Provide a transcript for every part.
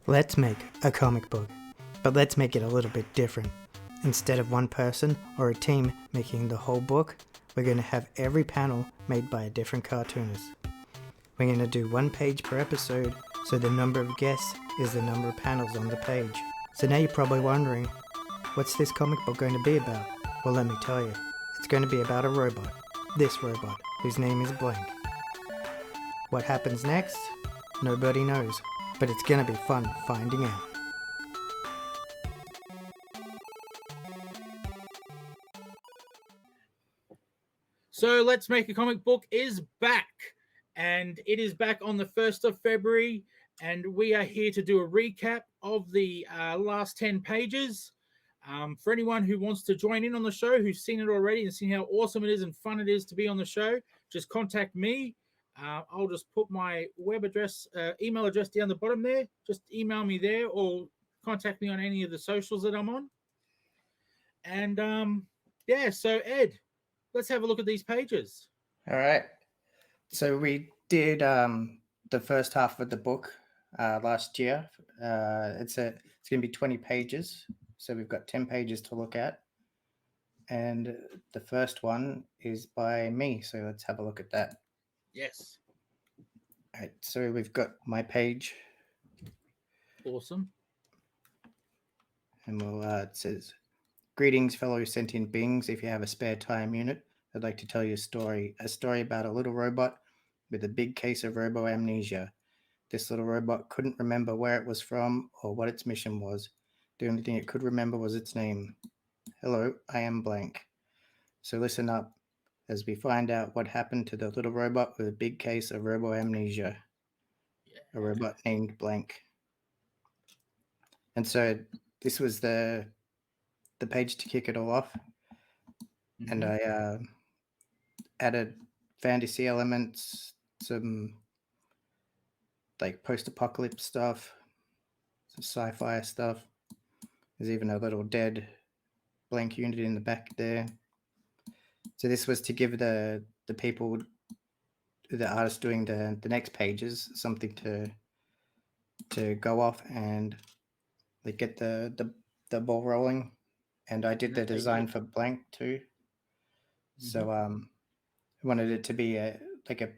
Let's make a comic book, but let's make it a little bit different. Instead of one person or a team making the whole book, we're going to have every panel made by a different cartoonist. We're going to do 1 page per episode, so the number of guests is the number of panels on the page. So now you're probably wondering, what's this comic book going to be about? Well, let me tell you. It's going to be about a robot. This robot, whose name is Blank. What happens next? Nobody knows, but it's going to be fun finding out. So Let's Make a Comic Book is back, and it is back on the 1st of February, and we are here to do a recap of the last 10 pages. For anyone who wants to join in on the show, who's seen it already and seen how awesome it is and fun it is to be on the show, just contact me. I'll just put my web address, email address down the bottom there. Just email me there or contact me on any of the socials that I'm on. And so Ed, let's have a look at these pages. All right. So we did the first half of the book last year. It's going to be 20 pages. So we've got 10 pages to look at. And the first one is by me. So let's have a look at that. Yes. All right. So we've got my page. Awesome. And it says, "Greetings, fellow sentient beings. If you have a spare time unit, I'd like to tell you a story about a little robot with a big case of robo-amnesia. This little robot couldn't remember where it was from or what its mission was. The only thing it could remember was its name. Hello, I am Blank. So listen up as we find out what happened to the little robot with a big case of robo-amnesia. A robot named Blank." And so this was the page to kick it all off. Mm-hmm. And I added fantasy elements, some like post-apocalypse stuff, some sci-fi stuff. There's even a little dead Blank unit in the back there. So this was to give the people, the artists doing the next pages, something to go off and like get the ball rolling. And I did the design for Blank too. Mm-hmm. So I wanted it to be a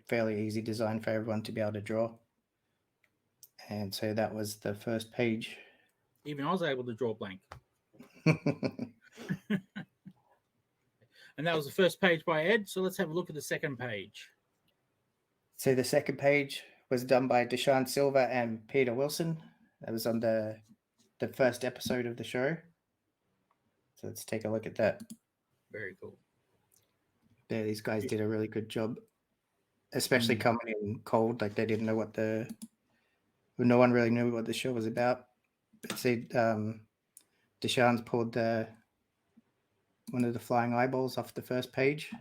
fairly easy design for everyone to be able to draw. And so that was the first page. Even I was able to draw Blank. And that was the first page by Ed. So let's have a look at the second page. So the second page was done by Deshaun Silver and Peter Wilson. That was on the first episode of the show. So let's take a look at that. Very cool. Yeah, these guys did a really good job, especially coming in cold. Like they didn't know no one really knew what the show was about. But see, Deshaun's pulled one of the flying eyeballs off the first page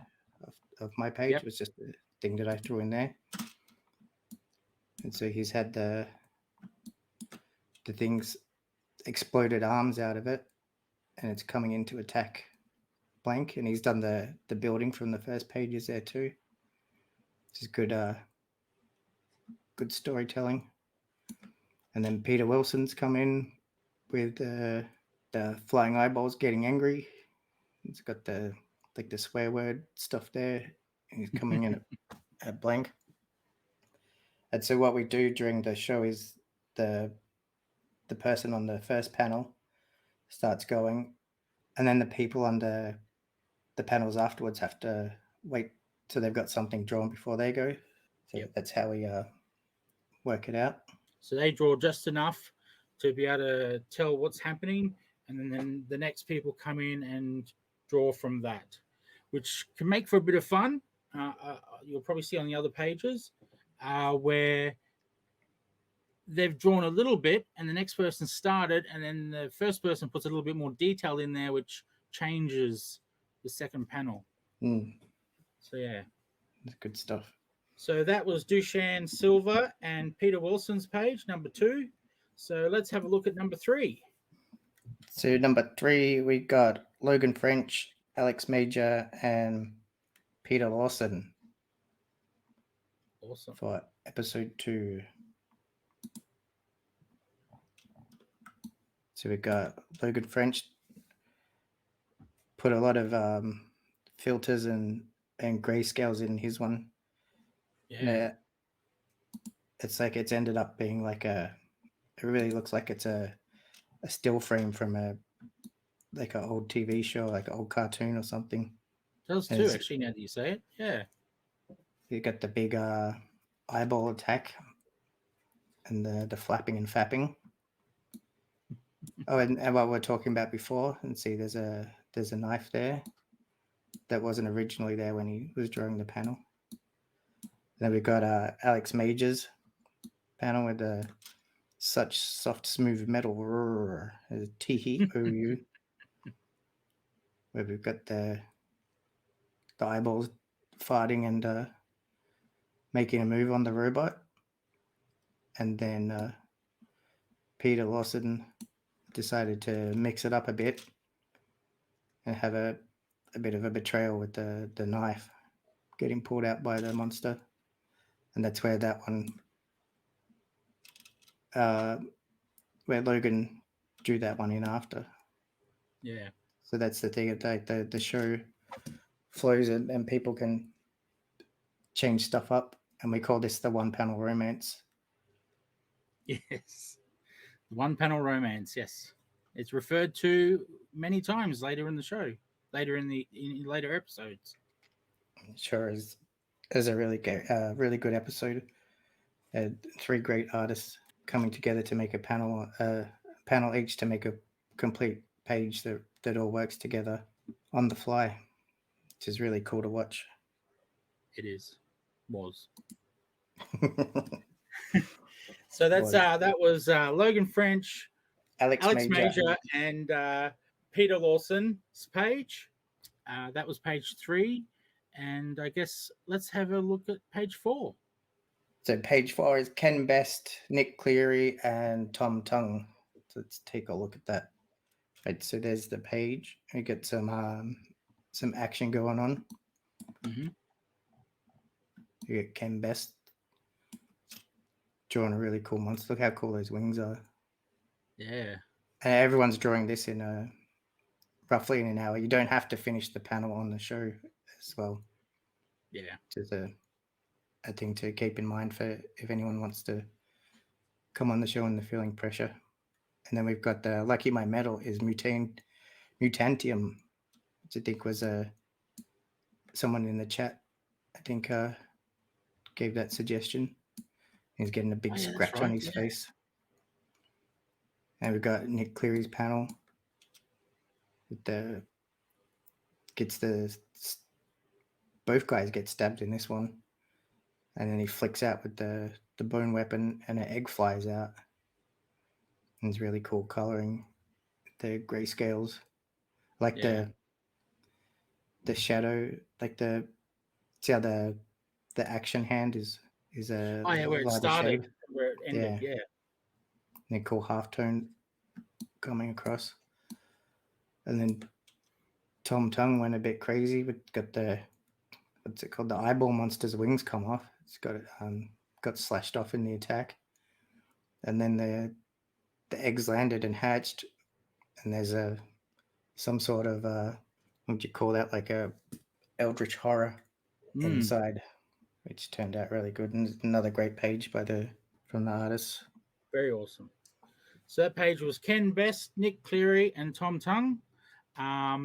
of my page. Yep. It was just a thing that I threw in there. And so he's had the thing's exploded arms out of it, and it's coming in to attack Blank. And he's done the building from the first pages there too. Which is good storytelling. And then Peter Wilson's come in with the flying eyeballs getting angry. It's got the swear word stuff there. And he's coming in at Blank. And so what we do during the show is the person on the first panel starts going, and then the people on the panels afterwards have to wait till they've got something drawn before they go. So That's how we work it out. So they draw just enough to be able to tell what's happening, and then the next people come in and draw from that, which can make for a bit of fun. You'll probably see on the other pages where they've drawn a little bit and the next person started, and then the first person puts a little bit more detail in there, which changes the second panel. So yeah, that's good stuff. So that was Deshaun Silver and Peter Wilson's page, number 2. So let's have a look at number 3. So number 3, we got Logan French, Alex Major, and Peter Lawson. Awesome. For episode 2. So we got Logan French put a lot of filters and grayscales in his one. Yeah. It's like it's ended up being like it really looks like it's a still frame from an old TV show, like an old cartoon or something. Does too, actually, now that you say it. Yeah. You got the big eyeball attack and the flapping and fapping. Oh, and what we are talking about before, and see there's a knife there that wasn't originally there when he was drawing the panel. Then we've got Alex Major's panel with such soft, smooth metal, TOU, where we've got the eyeballs farting and making a move on the robot. And then Peter Lawson decided to mix it up a bit and have a bit of a betrayal with the knife getting pulled out by the monster. And that's where that one, where Logan drew that one in after. Yeah. So that's the thing, the show flows and people can change stuff up. And we call this the one panel romance. Yes. One panel romance, yes. It's referred to many times later in the show, later in later episodes. Sure is a really good episode. 3 great artists coming together to make a panel each to make a complete page that all works together on the fly, which is really cool to watch. It was. So that's that was Logan French, Alex Major, and Peter Lawson's page. That was page 3, and I guess let's have a look at page 4. So page 4 is Ken Best, Nick Cleary, and Tom Tung. So let's take a look at that. Right, so there's the page. We get some action going on. Mm-hmm. You get Ken Best drawing a really cool monster. Look how cool those wings are. Yeah. And everyone's drawing this in roughly in an hour. You don't have to finish the panel on the show as well. Yeah. Just a thing to keep in mind for if anyone wants to come on the show and they're feeling pressure. And then we've got the Lucky My Metal is Mutantium, which I think was someone in the chat, I think gave that suggestion. He's getting a big scratch on his face. And we've got Nick Cleary's panel. Both guys get stabbed in this one. And then he flicks out with the bone weapon and an egg flies out. And it's really cool coloring. The grayscales. Like the shadow, like see how the action hand is a where it started, shade. Where it ended, yeah. And a cool halftone coming across. And then Tom Tung went a bit crazy, but got the what's it called? The eyeball monster's wings come off. It's got slashed off in the attack. And then the eggs landed and hatched, and there's some sort of what would you call that? Like a eldritch horror inside, which turned out really good. And another great page from the artists. Very awesome. So that page was Ken Best, Nick Cleary, and Tom Tung.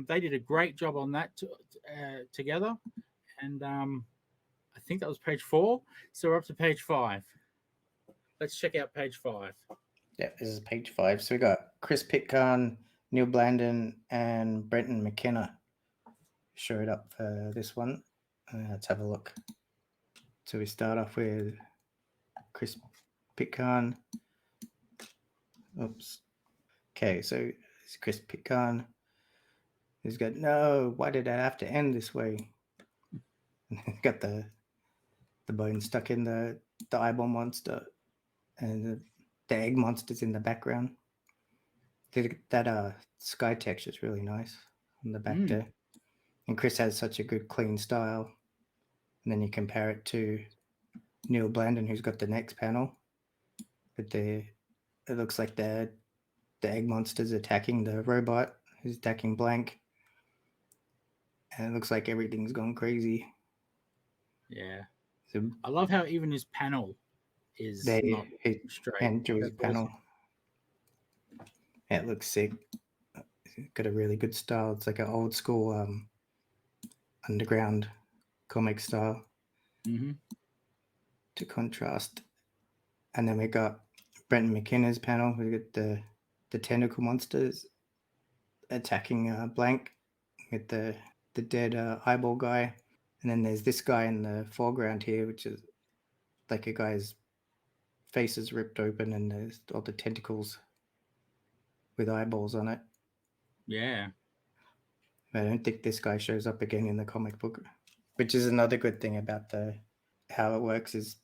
They did a great job on that together. And I think that was page 4. So we're up to page 5. Let's check out page 5. Yeah, this is page 5. So we got Chris Pitcairn, Neil Blandon, and Brenton McKenna showed up for this one. Let's have a look. So we start off with Chris Pitcairn. Oops. Okay, so it's Chris Pitcairn. He's got, no, why did I have to end this way? Got the bone stuck in the eyeball monster, and the egg monster's in the background. That sky texture is really nice on the back there. And Chris has such a good clean style. And then you compare it to Neil Blandon, who's got the next panel. But it looks like the egg monster's attacking the robot who's attacking Blank. And it looks like everything's gone crazy. Yeah. So I love how even his panel is not straight. and drew his That's panel. awesome. Yeah, it looks sick. It's got a really good style. It's like an old school underground comic style Mm-hmm. to contrast. And then we got Brenton McKenna's panel. We got the tentacle monsters attacking Blank with the dead eyeball guy. And then there's this guy in the foreground here, which is like a guy's face is ripped open and there's all the tentacles with eyeballs on it. Yeah. I don't think this guy shows up again in the comic book, which is another good thing about how it works is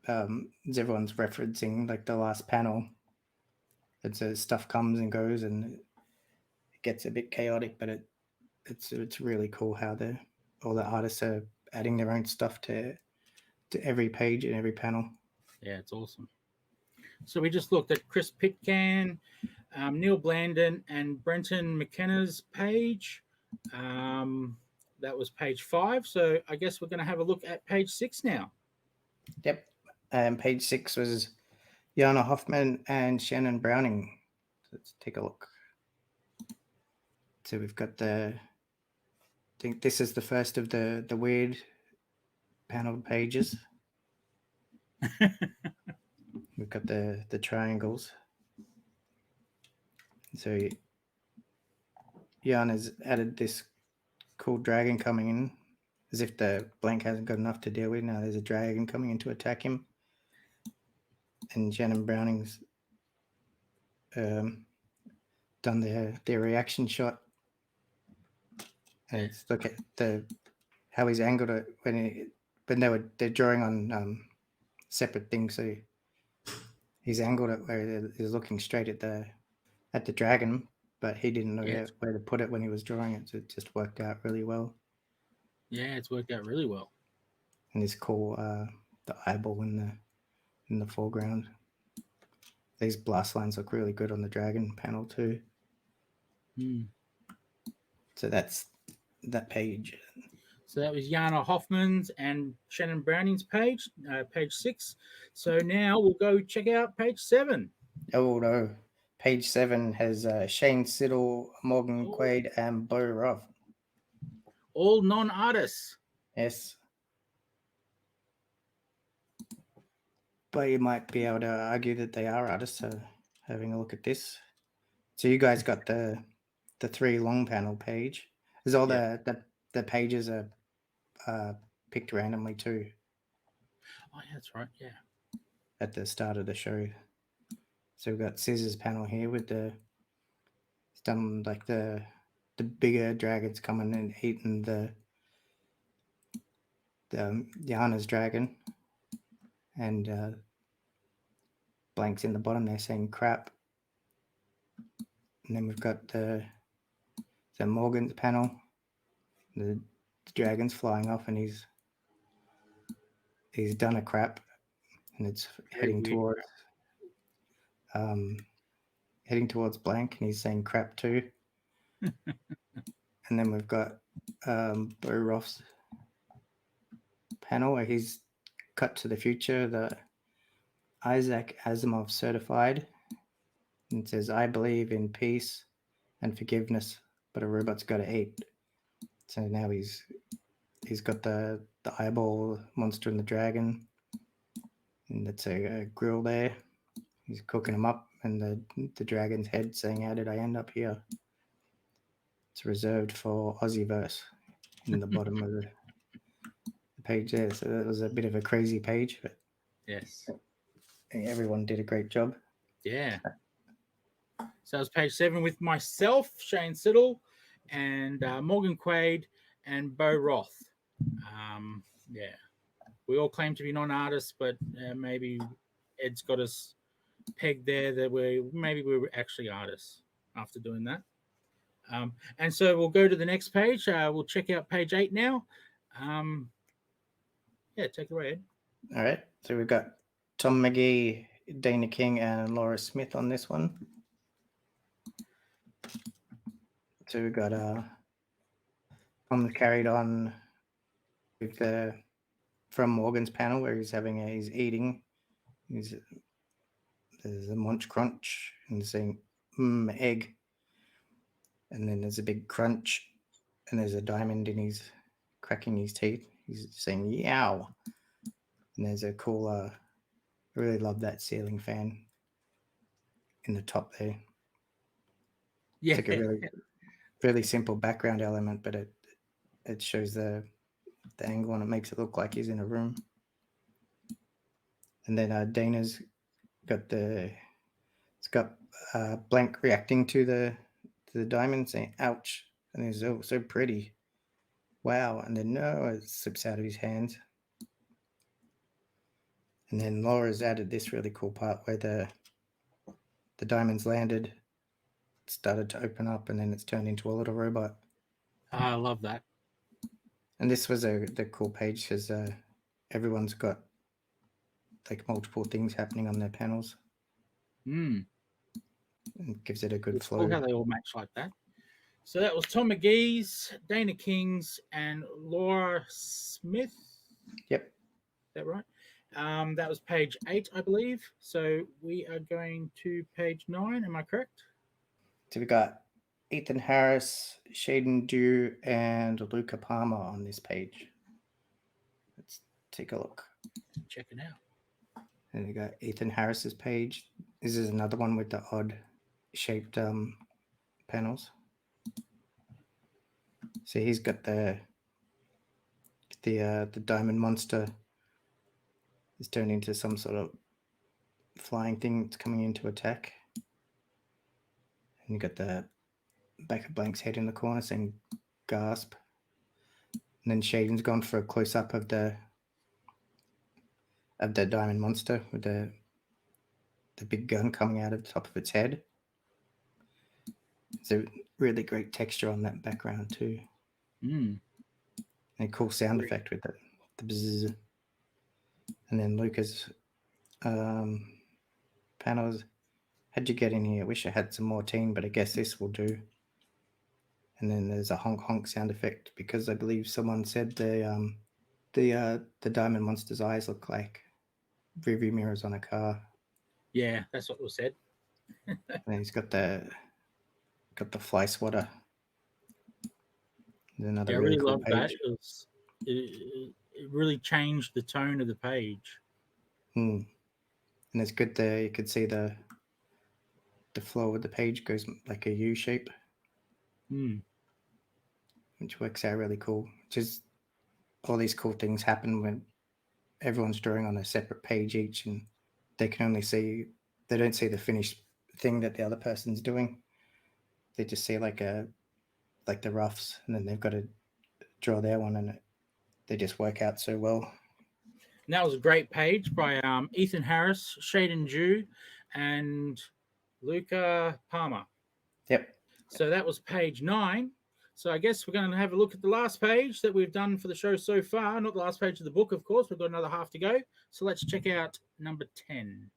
everyone's referencing like the last panel. It's stuff comes and goes and it gets a bit chaotic, but it's really cool how all the artists are adding their own stuff to every page and every panel. Yeah, it's awesome. So we just looked at Chris Pitcan, Neil Blandon, and Brenton McKenna's page. That was page 5. So I guess we're going to have a look at page 6 now. Yep. Page 6 was Jana Hoffman and Shannon Browning. Let's take a look. So we've got I think this is the first of the weird panel pages. We've got the triangles. So Jan has added this cool dragon coming in, as if the Blank hasn't got enough to deal with. Now there's a dragon coming in to attack him. And Shannon Browning's done their reaction shot. And it's look at how he's angled it when they're drawing on separate things. So he's angled it where he's looking straight at the dragon, but he didn't know where to put it when he was drawing it. So it just worked out really well. Yeah, it's worked out really well. And this cool the eyeball in the foreground. These blast lines look really good on the dragon panel too. So that's that page. So that was Jana Hoffman's and Shannon Browning's page 6. So now we'll go check out page 7. Oh no. Page 7 has Shane Siddle, Morgan Quaid, and Bo Roth. All non-artists. Yes. But you might be able to argue that they are artists, so having a look at this. So you guys got the 3 long panel page. There's all the pages are picked randomly too. Oh, yeah, that's right, yeah. At the start of the show. So we've got Siz's panel here with it's done like the bigger dragons coming and eating the Yana's dragon. And Blank's in the bottom there saying crap. And then we've got the Morgan's panel. The dragon's flying off and he's done a crap and it's heading towards Blank and he's saying crap too. And then we've got Bo Roth's panel where he's cut to the future, the Isaac Asimov certified. And it says, I believe in peace and forgiveness, but a robot's got to eat. So now he's got the eyeball monster and the dragon. And that's a grill there. He's cooking them up and the dragon's head saying, how did I end up here? It's reserved for Aussieverse in the bottom of the page there. So that was a bit of a crazy page, but yes, everyone did a great job. Yeah. So it was page 7 with myself, Shane Siddle, and Morgan Quaid and Bo Roth. Yeah, we all claim to be non-artists, but maybe Ed's got us pegged there that we were actually artists after doing that. And so we'll go to the next page. We'll check out page 8 now. Yeah, take it away, Ed. All right. So we've got Tom McGee, Dana King, and Laura Smith on this one. So we've got Tom carried on with the from Morgan's panel where he's eating. There's a munch crunch and saying egg, and then there's a big crunch, and there's a diamond, and he's cracking his teeth. He's saying yow, and there's a cool. I really love that ceiling fan in the top there. Yeah. It's like a really simple background element, but it shows the angle and it makes it look like he's in a room. And then Dana's got Blank reacting to the diamond, saying "ouch," and he's so pretty. Wow, and then no, it slips out of his hands. And then Laura's added this really cool part where the diamonds landed, started to open up, and then it's turned into a little robot. I love that. And this was the cool page because everyone's got like multiple things happening on their panels. Mm. And gives it a good It's flow. cool how they all match like that. So that was Tom McGee's, Dana King's, and Laura Smith. Yep. Is that right? That was page 8, I believe. So we are going to page 9. Am I correct? So we got Ethan Harris, Shaden Dew, and Luca Palmer on this page. Let's take a look. Check it out. And we got Ethan Harris's page. This is another one with the odd shaped panels. So he's got the diamond monster is turned into some sort of flying thing that's coming in to attack. And you got the back of Blank's head in the corner saying gasp. And then Shaden's gone for a close up of the diamond monster with the big gun coming out of the top of its head. It's a really great texture on that background too. Mm. And a cool sound effect with it. The bzzz. And then Luca's panels. How'd you get in here? I wish I had some more teen, but I guess this will do. And then there's a honk honk sound effect because I believe someone said the diamond monster's eyes look like rearview mirrors on a car. Yeah, that's what was said. And then he's got the fly swatter. There's another Yeah, I really really cool love page. that. It really changed the tone of the page. And it's good there. You could see the flow of the page goes like a U shape, which works out really cool. Just all these cool things happen when everyone's drawing on a separate page each, and they don't see the finished thing that the other person's doing. They just see like the roughs, and then they've got to draw their one, and they just work out so well. And that was a great page by Ethan Harris, Shaden Dew, and Luca Palmer. Yep. So that was page 9. So I guess we're going to have a look at the last page that we've done for the show so far. Not the last page of the book, of course. We've got another half to go. So let's check out number 10.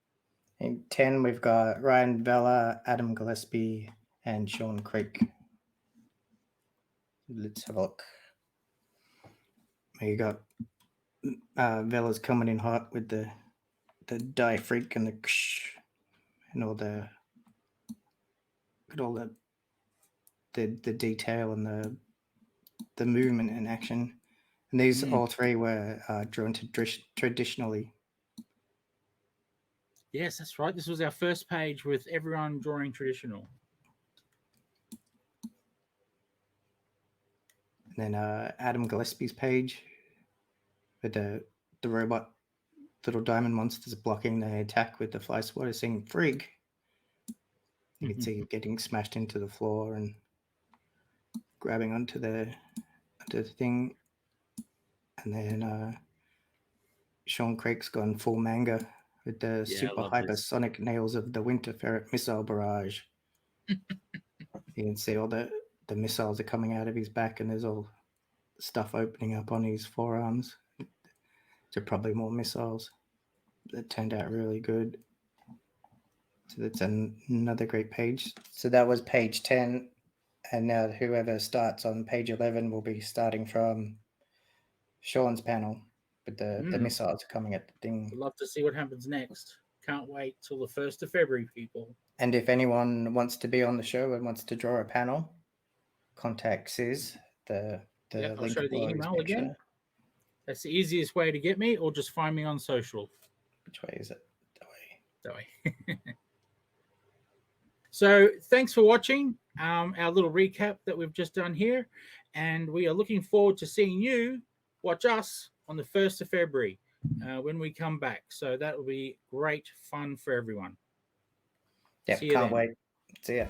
In 10, we've got Ryan Vella, Adam Gillespie, and Sean Creek. Let's have a look. You got Vella's coming in hot with the die freak and the ksh, and all the detail and the movement and action. And these all three were drawn traditionally. Yes, that's right. This was our first page with everyone drawing traditional. And then Adam Gillespie's page with the robot little diamond monsters blocking the attack with the fly swatter saying frig. You can see it getting smashed into the floor and grabbing onto the thing. And then Sean Craig's gone full manga with the super hypersonic nails of the Winter Ferret missile barrage. You can see all the missiles are coming out of his back, and there's all stuff opening up on his forearms. There are probably more missiles. That turned out really good. So that's another great page. So that was page 10. And now whoever starts on page 11 will be starting from Sean's panel. But the missiles are coming at the thing. I'd love to see what happens next. Can't wait till the 1st of February, people. And if anyone wants to be on the show and wants to draw a panel, contact Siz. The I'll link show the below his email picture. again. That's the easiest way to get me, or just find me on social. Which way is it? That way. So thanks for watching our little recap that we've just done here. And we are looking forward to seeing you watch us on the 1st of February when we come back. So that will be great fun for everyone. Yeah, can't wait. See ya.